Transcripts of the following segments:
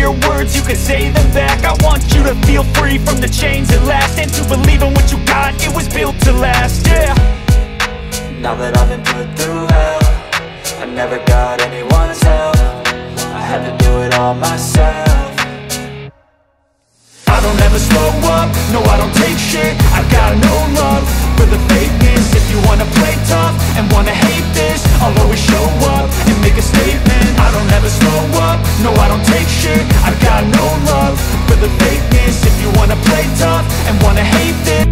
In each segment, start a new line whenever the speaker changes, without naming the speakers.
your words, you can say them back. I want you to feel free from the chains at last, and to believe in what you got, it was built to last, yeah.
Now that I've been put through hell, I never got anyone's help. I had to do it all myself.
I don't ever slow up, no I don't take shit. I got no love for the fakeness. If you wanna play tough and wanna hate this, I'll always show up and make a statement. I don't ever slow up, no I don't take shit. I got no love for the fakeness. If you wanna play tough and wanna hate this,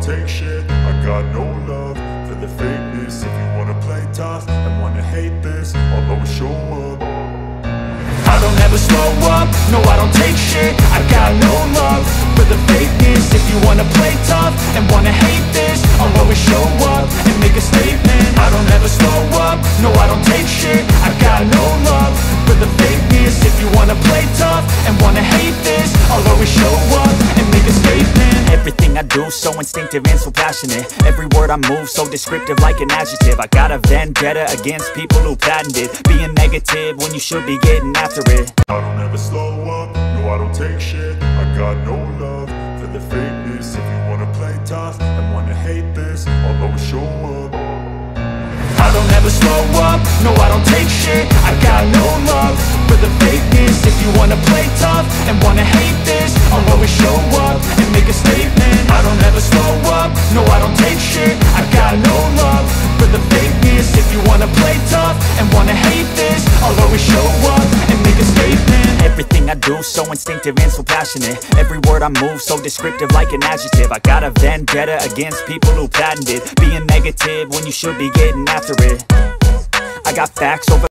take shit. I got no love for the fakeness. If you wanna play tough and wanna hate this, I'll always show up.
I don't ever slow up, no I don't take shit. I got no love for the fakeness. If you wanna play tough and wanna hate this, I'll always show up and make a statement. I don't ever slow up, no I don't take shit. I got no love for the fakeness. If you wanna play tough and wanna hate this, I'll always show up and make a statement.
Everything I do so instinctive and so passionate. Every word I move so descriptive like an adjective. I got a vendetta against people who patented being negative when you should be getting after it.
I don't ever slow up, no I don't take shit. I got no love for the fakeness. If you wanna play tough and wanna hate this, I'll always show up.
I don't ever slow up, no I don't take shit. I got no love for the fakeness. If you wanna play tough and wanna hate this, I'll always show up and make a statement. I don't ever slow up, no I don't take shit. I got no love for the fakeness. If you wanna play tough and wanna hate this, I'll always show up and make a statement.
Everything I do so instinctive and so passionate. Every word I move so descriptive like an adjective. I got a vendetta against people who patented being negative when you should be getting after it. I got facts over